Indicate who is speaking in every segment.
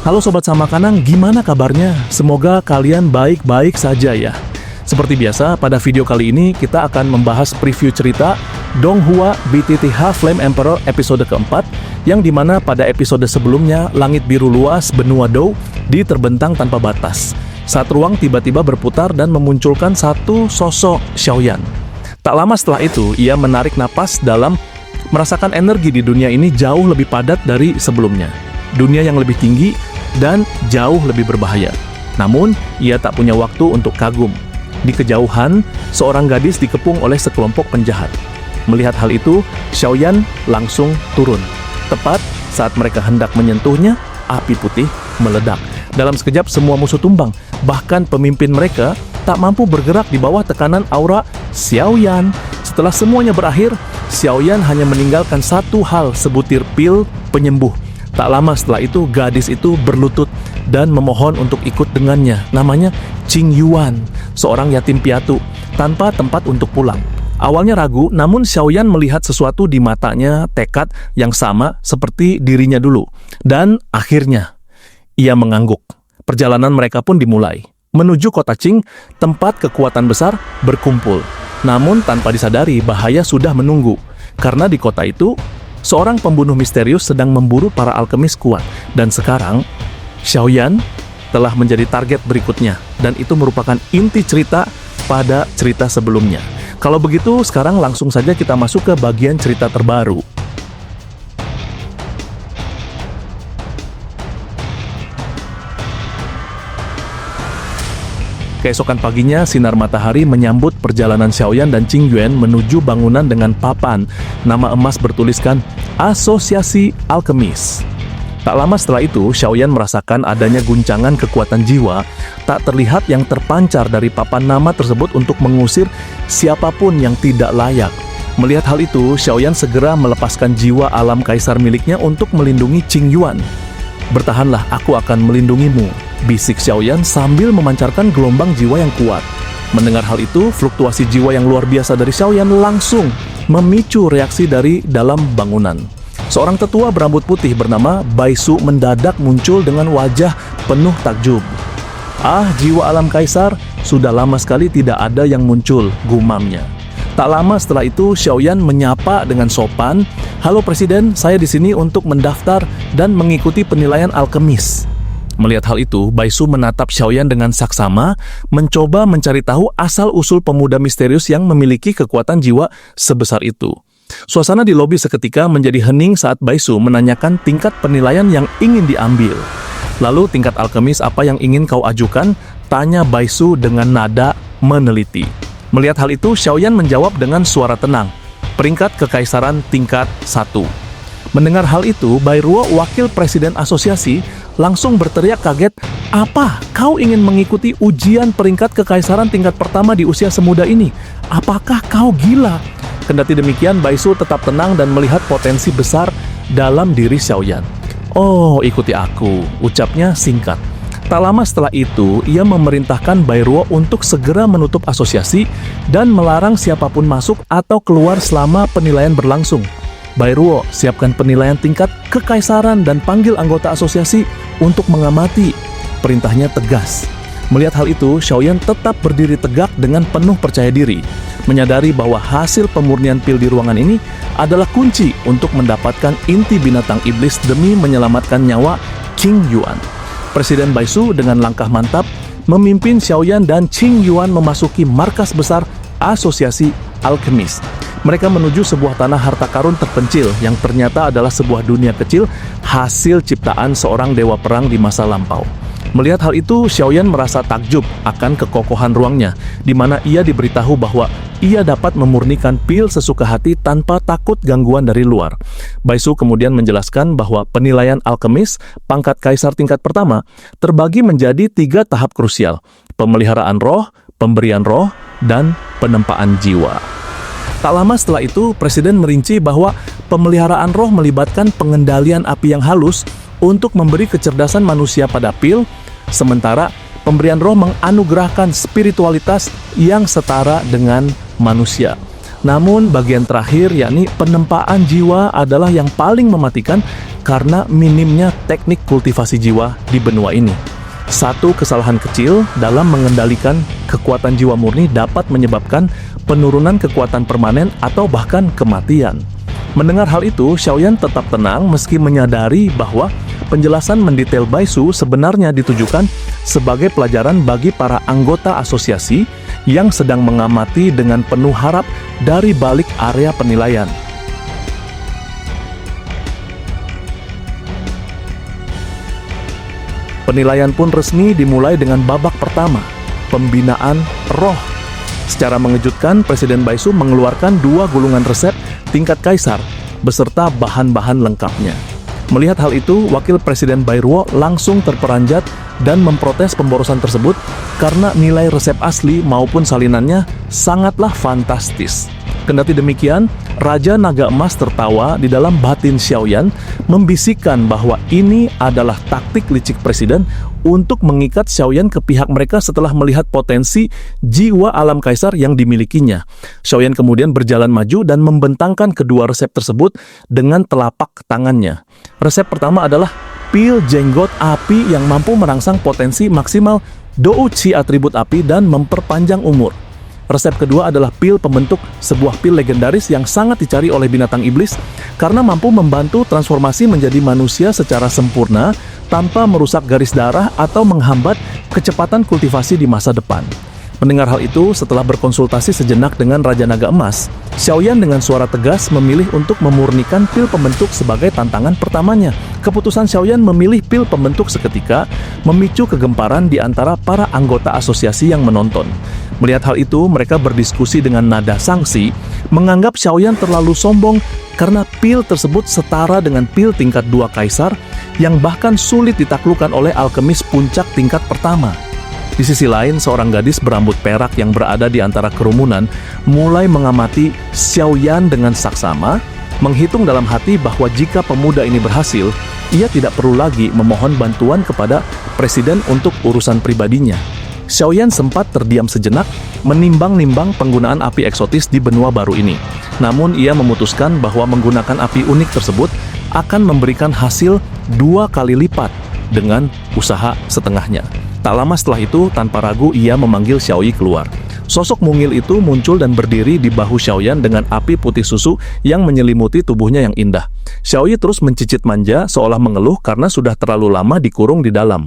Speaker 1: Halo Sobat Samakanang, gimana kabarnya? Semoga kalian baik-baik saja ya. Seperti biasa, pada video kali ini kita akan membahas preview cerita Donghua BTTH Flame Emperor episode keempat, yang dimana pada episode sebelumnya langit biru luas benua Dou diterbentang tanpa batas. Saat ruang tiba-tiba berputar dan memunculkan satu sosok Xiaoyan. Tak lama setelah itu, ia menarik napas dalam merasakan energi di dunia ini jauh lebih padat dari sebelumnya. Dunia yang lebih tinggi dan jauh lebih berbahaya. Namun, ia tak punya waktu untuk kagum. Di kejauhan, seorang gadis dikepung oleh sekelompok penjahat. Melihat hal itu, Xiaoyan langsung turun. Tepat saat mereka hendak menyentuhnya, api putih meledak. Dalam sekejap, semua musuh tumbang. Bahkan pemimpin mereka tak mampu bergerak di bawah tekanan aura Xiaoyan. Setelah semuanya berakhir, Xiaoyan hanya meninggalkan satu hal, sebutir pil penyembuh. Tak lama setelah itu, gadis itu berlutut dan memohon untuk ikut dengannya. Namanya Qing Yuan, seorang yatim piatu, tanpa tempat untuk pulang. Awalnya ragu, namun Xiaoyan melihat sesuatu di matanya, tekad yang sama seperti dirinya dulu. Dan akhirnya, ia mengangguk. Perjalanan mereka pun dimulai. Menuju kota Qing, tempat kekuatan besar berkumpul. Namun tanpa disadari, bahaya sudah menunggu. Karena di kota itu, seorang pembunuh misterius sedang memburu para alkemis kuat. Dan sekarang, Xiaoyan telah menjadi target berikutnya. Dan itu merupakan inti cerita pada cerita sebelumnya. Kalau begitu, sekarang langsung saja kita masuk ke bagian cerita terbaru. Keesokan paginya, sinar matahari menyambut perjalanan Xiaoyan dan Qing Yuan menuju bangunan dengan papan nama emas bertuliskan Asosiasi Alkemis. Tak lama setelah itu, Xiaoyan merasakan adanya guncangan kekuatan jiwa tak terlihat yang terpancar dari papan nama tersebut untuk mengusir siapapun yang tidak layak. Melihat hal itu, Xiaoyan segera melepaskan jiwa alam kaisar miliknya untuk melindungi Qing Yuan. "Bertahanlah, aku akan melindungimu," bisik Xiaoyan sambil memancarkan gelombang jiwa yang kuat. Mendengar hal itu, fluktuasi jiwa yang luar biasa dari Xiaoyan langsung memicu reaksi dari dalam bangunan. Seorang tetua berambut putih bernama Baisu mendadak muncul dengan wajah penuh takjub. "Ah, jiwa alam kaisar, sudah lama sekali tidak ada yang muncul," gumamnya. Tak lama setelah itu, Xiaoyan menyapa dengan sopan, "Halo Presiden, saya di sini untuk mendaftar dan mengikuti penilaian alkemis." Melihat hal itu, Baisu menatap Xiaoyan dengan saksama, mencoba mencari tahu asal-usul pemuda misterius yang memiliki kekuatan jiwa sebesar itu. Suasana di lobi seketika menjadi hening saat Baisu menanyakan tingkat penilaian yang ingin diambil. "Lalu tingkat alkemis apa yang ingin kau ajukan?" tanya Baisu dengan nada meneliti. Melihat hal itu, Xiaoyan menjawab dengan suara tenang, "Peringkat kekaisaran tingkat 1. Mendengar hal itu, Bairuo, wakil presiden asosiasi, langsung berteriak kaget, "Apa? Kau ingin mengikuti ujian peringkat kekaisaran tingkat pertama di usia semuda ini? Apakah kau gila?" Kendati demikian, Baisu tetap tenang dan melihat potensi besar dalam diri Xiaoyan. "Oh, ikuti aku," ucapnya singkat. Tak lama setelah itu, ia memerintahkan Bairuo untuk segera menutup asosiasi dan melarang siapapun masuk atau keluar selama penilaian berlangsung. "Bairuo, siapkan penilaian tingkat kekaisaran dan panggil anggota asosiasi untuk mengamati," perintahnya tegas. Melihat hal itu, Xiaoyan tetap berdiri tegak dengan penuh percaya diri, menyadari bahwa hasil pemurnian pil di ruangan ini adalah kunci untuk mendapatkan inti binatang iblis demi menyelamatkan nyawa Qing Yuan. Presiden Baisu dengan langkah mantap memimpin Xiaoyan dan Qing Yuan memasuki markas besar Asosiasi Alkemis. Mereka menuju sebuah tanah harta karun terpencil yang ternyata adalah sebuah dunia kecil hasil ciptaan seorang dewa perang di masa lampau. Melihat hal itu, Xiaoyan merasa takjub akan kekokohan ruangnya, di mana ia diberitahu bahwa ia dapat memurnikan pil sesuka hati tanpa takut gangguan dari luar. Baisu kemudian menjelaskan bahwa penilaian alkemis pangkat kaisar tingkat pertama terbagi menjadi 3 tahap krusial: pemeliharaan roh, pemberian roh, dan penempaan jiwa. Tak lama setelah itu, Presiden merinci bahwa pemeliharaan roh melibatkan pengendalian api yang halus untuk memberi kecerdasan manusia pada pil, sementara pemberian roh menganugerahkan spiritualitas yang setara dengan manusia. Namun bagian terakhir yakni penempaan jiwa adalah yang paling mematikan karena minimnya teknik kultivasi jiwa di benua ini. Satu kesalahan kecil dalam mengendalikan kekuatan jiwa murni dapat menyebabkan penurunan kekuatan permanen atau bahkan kematian. Mendengar hal itu, Xiaoyan tetap tenang meski menyadari bahwa penjelasan mendetail Baisu sebenarnya ditujukan sebagai pelajaran bagi para anggota asosiasi yang sedang mengamati dengan penuh harap dari balik area penilaian. Penilaian pun resmi dimulai dengan babak pertama, pembinaan roh. Secara mengejutkan, Presiden Baisu mengeluarkan 2 gulungan resep tingkat kaisar beserta bahan-bahan lengkapnya. Melihat hal itu, Wakil Presiden Bairuo langsung terperanjat dan memprotes pemborosan tersebut karena nilai resep asli maupun salinannya sangatlah fantastis. Kendati demikian, Raja Naga Emas tertawa di dalam batin Xiaoyan, membisikkan bahwa ini adalah taktik licik presiden untuk mengikat Xiaoyan ke pihak mereka setelah melihat potensi jiwa alam kaisar yang dimilikinya. Xiaoyan kemudian berjalan maju dan membentangkan kedua resep tersebut dengan telapak tangannya. Resep pertama adalah pil jenggot api yang mampu merangsang potensi maksimal Dou Qi atribut api dan memperpanjang umur. Resep kedua adalah pil pembentuk, sebuah pil legendaris yang sangat dicari oleh binatang iblis karena mampu membantu transformasi menjadi manusia secara sempurna tanpa merusak garis darah atau menghambat kecepatan kultivasi di masa depan. Mendengar hal itu, setelah berkonsultasi sejenak dengan Raja Naga Emas, Xiaoyan dengan suara tegas memilih untuk memurnikan pil pembentuk sebagai tantangan pertamanya. Keputusan Xiaoyan memilih pil pembentuk seketika memicu kegemparan di antara para anggota asosiasi yang menonton. Melihat hal itu, mereka berdiskusi dengan nada sangsi, menganggap Xiaoyan terlalu sombong karena pil tersebut setara dengan pil tingkat 2 kaisar yang bahkan sulit ditaklukkan oleh alkemis puncak tingkat pertama. Di sisi lain, seorang gadis berambut perak yang berada di antara kerumunan mulai mengamati Xiaoyan dengan saksama, menghitung dalam hati bahwa jika pemuda ini berhasil, ia tidak perlu lagi memohon bantuan kepada presiden untuk urusan pribadinya. Xiaoyan sempat terdiam sejenak, menimbang-nimbang penggunaan api eksotis di benua baru ini. Namun ia memutuskan bahwa menggunakan api unik tersebut akan memberikan hasil 2 kali lipat dengan usaha setengahnya. Tak lama setelah itu, tanpa ragu ia memanggil Xiaoyi keluar. Sosok mungil itu muncul dan berdiri di bahu Xiaoyan dengan api putih susu yang menyelimuti tubuhnya yang indah. Xiaoyi terus mencicit manja seolah mengeluh karena sudah terlalu lama dikurung di dalam.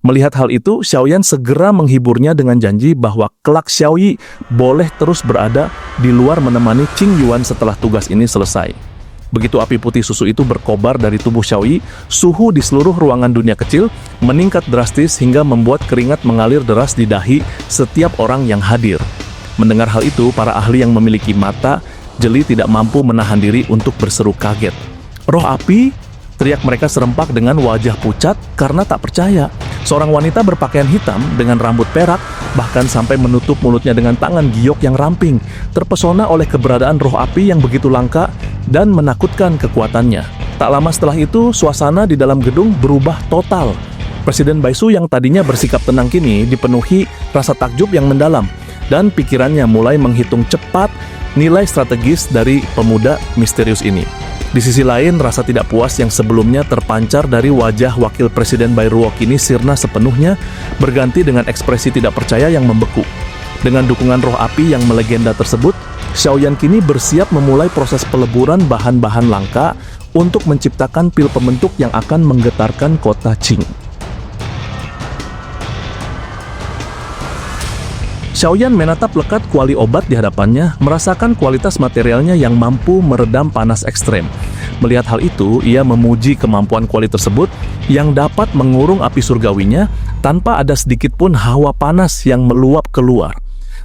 Speaker 1: Melihat hal itu, Xiaoyan segera menghiburnya dengan janji bahwa kelak Xiaoyi boleh terus berada di luar menemani Qing Yuan setelah tugas ini selesai. Begitu api putih susu itu berkobar dari tubuh Xiaoyi, suhu di seluruh ruangan dunia kecil meningkat drastis hingga membuat keringat mengalir deras di dahi setiap orang yang hadir. Mendengar hal itu, para ahli yang memiliki mata jeli tidak mampu menahan diri untuk berseru kaget. "Roh api!" teriak mereka serempak dengan wajah pucat karena tak percaya. Seorang wanita berpakaian hitam dengan rambut perak bahkan sampai menutup mulutnya dengan tangan giok yang ramping, terpesona oleh keberadaan roh api yang begitu langka dan menakutkan kekuatannya. Tak lama setelah itu, suasana di dalam gedung berubah total. Presiden Baisu yang tadinya bersikap tenang kini dipenuhi rasa takjub yang mendalam, dan pikirannya mulai menghitung cepat nilai strategis dari pemuda misterius ini. Di sisi lain, rasa tidak puas yang sebelumnya terpancar dari wajah Wakil Presiden Bairuo kini sirna sepenuhnya, berganti dengan ekspresi tidak percaya yang membeku. Dengan dukungan roh api yang melegenda tersebut, Xiaoyan kini bersiap memulai proses peleburan bahan-bahan langka untuk menciptakan pil pembentuk yang akan menggetarkan kota Qing. Xiaoyan menatap lekat kuali obat di hadapannya, merasakan kualitas materialnya yang mampu meredam panas ekstrem. Melihat hal itu, ia memuji kemampuan kuali tersebut yang dapat mengurung api surgawinya tanpa ada sedikit pun hawa panas yang meluap keluar.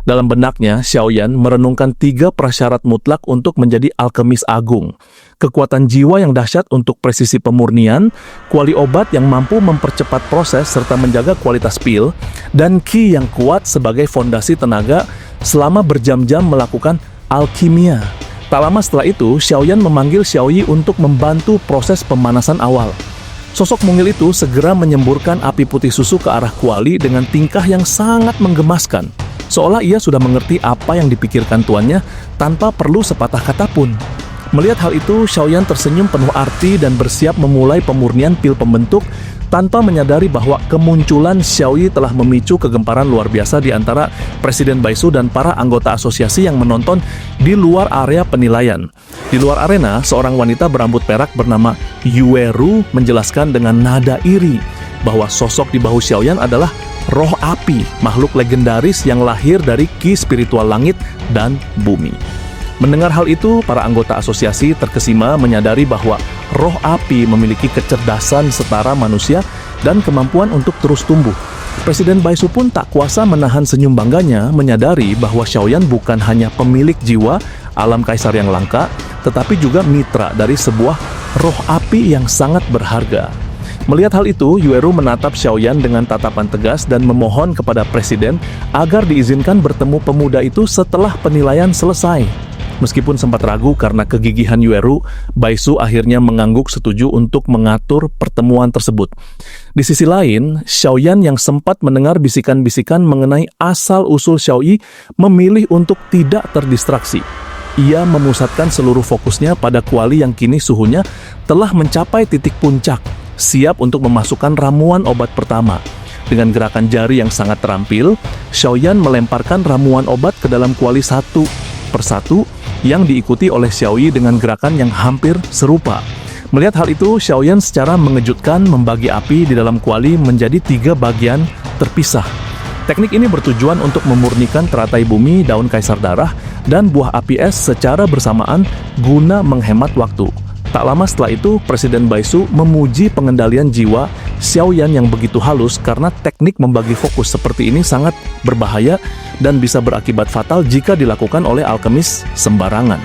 Speaker 1: Dalam benaknya, Xiaoyan merenungkan 3 prasyarat mutlak untuk menjadi alkemis agung. Kekuatan jiwa yang dahsyat untuk presisi pemurnian, kuali obat yang mampu mempercepat proses serta menjaga kualitas pil, dan qi yang kuat sebagai fondasi tenaga selama berjam-jam melakukan alkimia. Tak lama setelah itu, Xiaoyan memanggil Xiaoyi untuk membantu proses pemanasan awal. Sosok mungil itu segera menyemburkan api putih susu ke arah kuali dengan tingkah yang sangat menggemaskan. seolah ia sudah mengerti apa yang dipikirkan tuannya tanpa perlu sepatah kata pun. Melihat hal itu, Xiaoyan tersenyum penuh arti dan bersiap memulai pemurnian pil pembentuk tanpa menyadari bahwa kemunculan Xiaoyi telah memicu kegemparan luar biasa di antara Presiden Baisu dan para anggota asosiasi yang menonton di luar area penilaian. Di luar arena, seorang wanita berambut perak bernama Yueru menjelaskan dengan nada iri bahwa sosok di bahu Xiaoyan adalah roh api, makhluk legendaris yang lahir dari ki spiritual langit dan bumi. Mendengar hal itu, para anggota asosiasi terkesima menyadari bahwa roh api memiliki kecerdasan setara manusia dan kemampuan untuk terus tumbuh. Presiden Baisu pun tak kuasa menahan senyum bangganya menyadari bahwa Xiaoyan bukan hanya pemilik jiwa alam kaisar yang langka, tetapi juga mitra dari sebuah roh api yang sangat berharga. Melihat hal itu, Yueru menatap Xiaoyan dengan tatapan tegas dan memohon kepada presiden agar diizinkan bertemu pemuda itu setelah penilaian selesai. Meskipun sempat ragu karena kegigihan Yueru, Baisu akhirnya mengangguk setuju untuk mengatur pertemuan tersebut. Di sisi lain, Xiaoyan yang sempat mendengar bisikan-bisikan mengenai asal-usul Xiaoyi memilih untuk tidak terdistraksi. Ia memusatkan seluruh fokusnya pada kuali yang kini suhunya telah mencapai titik puncak, siap untuk memasukkan ramuan obat pertama. Dengan gerakan jari yang sangat terampil, Xiaoyan melemparkan ramuan obat ke dalam kuali satu persatu yang diikuti oleh Xiaoyi dengan gerakan yang hampir serupa. Melihat hal itu, Xiaoyan secara mengejutkan membagi api di dalam kuali menjadi 3 bagian terpisah. Teknik ini bertujuan untuk memurnikan teratai bumi, daun kaisar darah, dan buah api es secara bersamaan guna menghemat waktu. Tak lama setelah itu, Presiden Baisu memuji pengendalian jiwa Xiaoyan yang begitu halus karena teknik membagi fokus seperti ini sangat berbahaya dan bisa berakibat fatal jika dilakukan oleh alkemis sembarangan.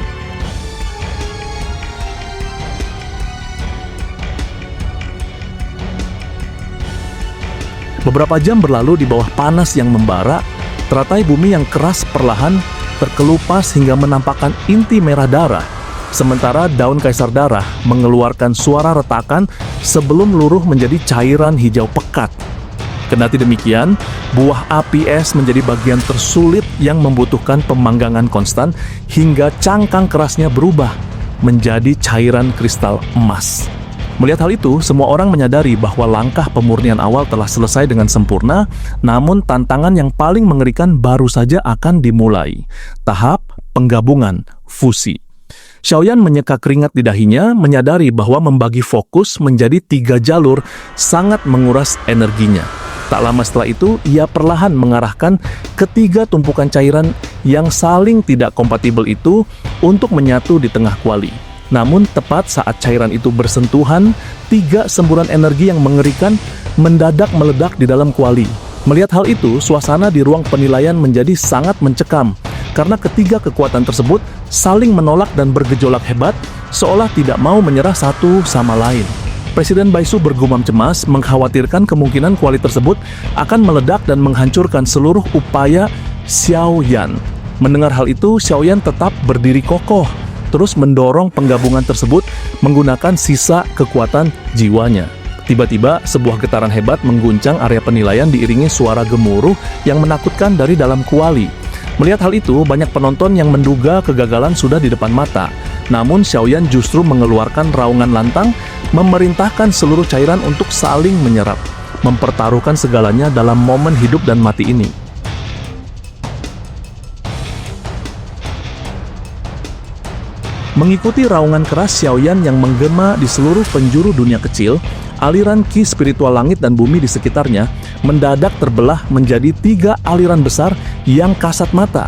Speaker 1: Beberapa jam berlalu di bawah panas yang membara, teratai bumi yang keras perlahan terkelupas hingga menampakkan inti merah darah. Sementara daun kaisar darah mengeluarkan suara retakan sebelum luruh menjadi cairan hijau pekat. Kendati demikian, buah api es menjadi bagian tersulit yang membutuhkan pemanggangan konstan hingga cangkang kerasnya berubah menjadi cairan kristal emas. Melihat hal itu, semua orang menyadari bahwa langkah pemurnian awal telah selesai dengan sempurna, namun tantangan yang paling mengerikan baru saja akan dimulai. Tahap penggabungan fusi. Xiaoyan menyeka keringat di dahinya, menyadari bahwa membagi fokus menjadi 3 jalur sangat menguras energinya. Tak lama setelah itu, ia perlahan mengarahkan ketiga tumpukan cairan yang saling tidak kompatibel itu untuk menyatu di tengah kuali. Namun tepat saat cairan itu bersentuhan, 3 semburan energi yang mengerikan mendadak meledak di dalam kuali. Melihat hal itu, suasana di ruang penilaian menjadi sangat mencekam, karena ketiga kekuatan tersebut saling menolak dan bergejolak hebat, seolah tidak mau menyerah satu sama lain. Presiden Baisu bergumam cemas, mengkhawatirkan kemungkinan kuali tersebut akan meledak dan menghancurkan seluruh upaya Xiaoyan. Mendengar hal itu, Xiaoyan tetap berdiri kokoh, terus mendorong penggabungan tersebut menggunakan sisa kekuatan jiwanya. Tiba-tiba, sebuah getaran hebat mengguncang area penilaian diiringi suara gemuruh yang menakutkan dari dalam kuali. Melihat hal itu, banyak penonton yang menduga kegagalan sudah di depan mata. Namun Xiaoyan justru mengeluarkan raungan lantang, memerintahkan seluruh cairan untuk saling menyerap, mempertaruhkan segalanya dalam momen hidup dan mati ini. Mengikuti raungan keras Xiaoyan yang menggema di seluruh penjuru dunia kecil, aliran ki spiritual langit dan bumi di sekitarnya mendadak terbelah menjadi 3 aliran besar yang kasat mata.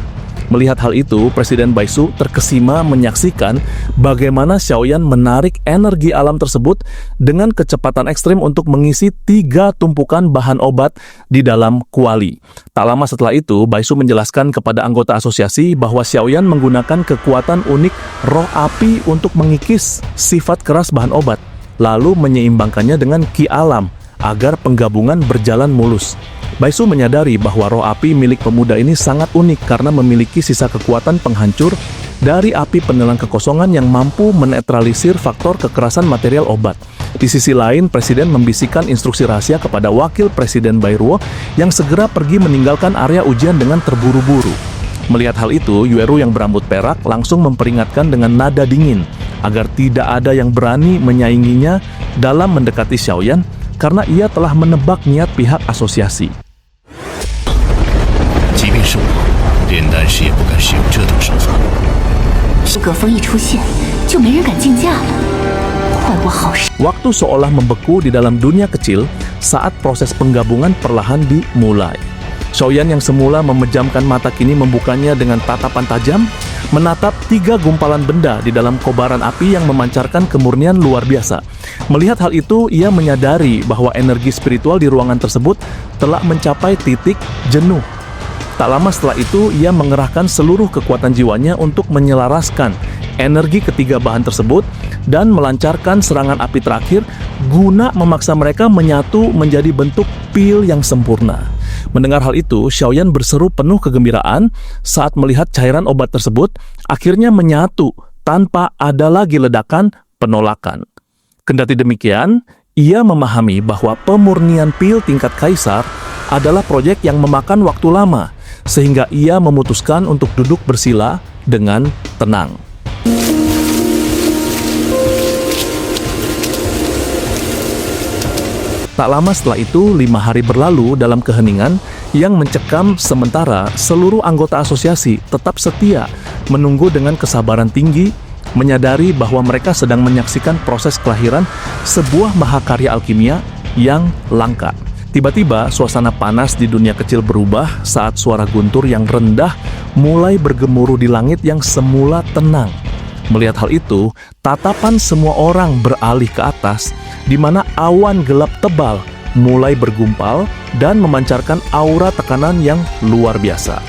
Speaker 1: Melihat hal itu, Presiden Baisu terkesima menyaksikan bagaimana Xiaoyan menarik energi alam tersebut dengan kecepatan ekstrim untuk mengisi 3 tumpukan bahan obat di dalam kuali. Tak lama setelah itu, Baisu menjelaskan kepada anggota asosiasi bahwa Xiaoyan menggunakan kekuatan unik roh api untuk mengikis sifat keras bahan obat, lalu menyeimbangkannya dengan ki alam agar penggabungan berjalan mulus. Baisu menyadari bahwa roh api milik pemuda ini sangat unik karena memiliki sisa kekuatan penghancur dari api penelan kekosongan yang mampu menetralisir faktor kekerasan material obat. Di sisi lain, Presiden membisikkan instruksi rahasia kepada Wakil Presiden Bairuo yang segera pergi meninggalkan area ujian dengan terburu-buru. Melihat hal itu, Yueru yang berambut perak langsung memperingatkan dengan nada dingin agar tidak ada yang berani menyainginya dalam mendekati Xiaoyan karena ia telah menebak niat pihak asosiasi.
Speaker 2: 即便是我，炼丹师也不敢使用这等手法。
Speaker 3: 葛峰一出现，就没人敢竞价了。坏我好事。
Speaker 1: Waktu seolah membeku di dalam dunia kecil saat proses penggabungan perlahan dimulai. Xiaoyan yang semula memejamkan mata kini membukanya dengan tatapan tajam, menatap 3 gumpalan benda di dalam kobaran api yang memancarkan kemurnian luar biasa. Melihat hal itu, ia menyadari bahwa energi spiritual di ruangan tersebut telah mencapai titik jenuh. Tak lama setelah itu, ia mengerahkan seluruh kekuatan jiwanya untuk menyelaraskan energi ketiga bahan tersebut dan melancarkan serangan api terakhir guna memaksa mereka menyatu menjadi bentuk pil yang sempurna. Mendengar hal itu, Xiaoyan berseru penuh kegembiraan saat melihat cairan obat tersebut akhirnya menyatu tanpa ada lagi ledakan penolakan. Kendati demikian, ia memahami bahwa pemurnian pil tingkat kaisar adalah proyek yang memakan waktu lama, sehingga ia memutuskan untuk duduk bersila dengan tenang. Tak lama setelah itu, 5 hari berlalu dalam keheningan yang mencekam sementara seluruh anggota asosiasi tetap setia menunggu dengan kesabaran tinggi, menyadari bahwa mereka sedang menyaksikan proses kelahiran sebuah mahakarya alkimia yang langka. Tiba-tiba, suasana panas di dunia kecil berubah saat suara guntur yang rendah mulai bergemuruh di langit yang semula tenang. Melihat hal itu, tatapan semua orang beralih ke atas, di mana awan gelap tebal mulai bergumpal dan memancarkan aura tekanan yang luar biasa.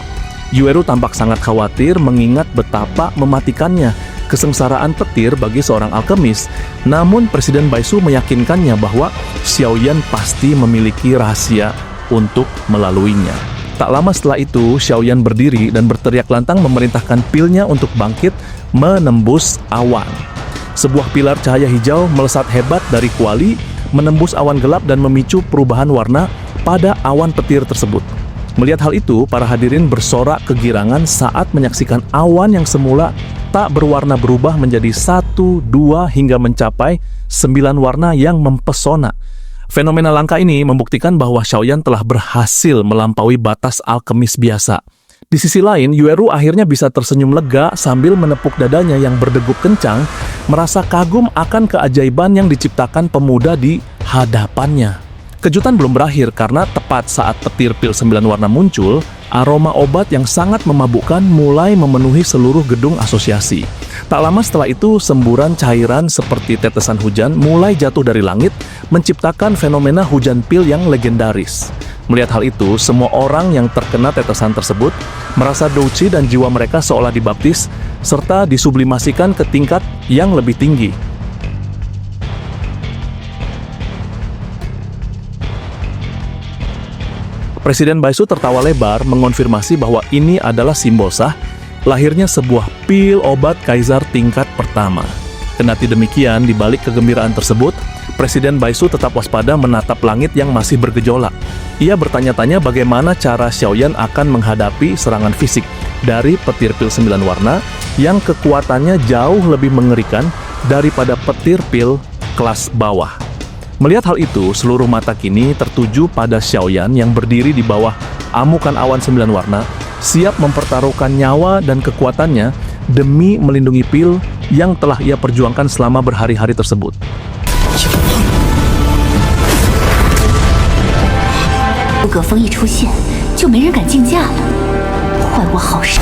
Speaker 1: Yueru tampak sangat khawatir mengingat betapa mematikannya kesengsaraan petir bagi seorang alkemis, namun Presiden Baisu meyakinkannya bahwa Xiaoyan pasti memiliki rahasia untuk melaluinya. Tak lama setelah itu, Xiaoyan berdiri dan berteriak lantang memerintahkan pilnya untuk bangkit menembus awan. Sebuah pilar cahaya hijau melesat hebat dari kuali, menembus awan gelap dan memicu perubahan warna pada awan petir tersebut. Melihat hal itu, para hadirin bersorak kegirangan saat menyaksikan awan yang semula tak berwarna berubah menjadi 1, 2, hingga mencapai 9 warna yang mempesona. Fenomena langka ini membuktikan bahwa Xiaoyan telah berhasil melampaui batas alkemis biasa. Di sisi lain, Yueru akhirnya bisa tersenyum lega sambil menepuk dadanya yang berdegup kencang, merasa kagum akan keajaiban yang diciptakan pemuda di hadapannya. Kejutan belum berakhir karena tepat saat petir pil 9 warna muncul, aroma obat yang sangat memabukkan mulai memenuhi seluruh gedung asosiasi. Tak lama setelah itu, semburan cairan seperti tetesan hujan mulai jatuh dari langit, menciptakan fenomena hujan pil yang legendaris. Melihat hal itu, semua orang yang terkena tetesan tersebut merasa douci dan jiwa mereka seolah dibaptis, serta disublimasikan ke tingkat yang lebih tinggi. Presiden Baisu tertawa lebar mengonfirmasi bahwa ini adalah simbol sah lahirnya sebuah pil obat kaisar tingkat pertama. Kendati demikian, di balik kegembiraan tersebut, Presiden Baisu tetap waspada menatap langit yang masih bergejolak. Ia bertanya-tanya bagaimana cara Xiaoyan akan menghadapi serangan fisik dari petir pil 9 warna yang kekuatannya jauh lebih mengerikan daripada petir pil kelas bawah. Melihat hal itu, seluruh mata kini tertuju pada Xiaoyan yang berdiri di bawah amukan awan 9 warna, siap mempertaruhkan nyawa dan kekuatannya demi melindungi pil yang telah ia perjuangkan selama berhari-hari tersebut.
Speaker 3: 葛峰一出现，就没人敢竞价了。坏我好事。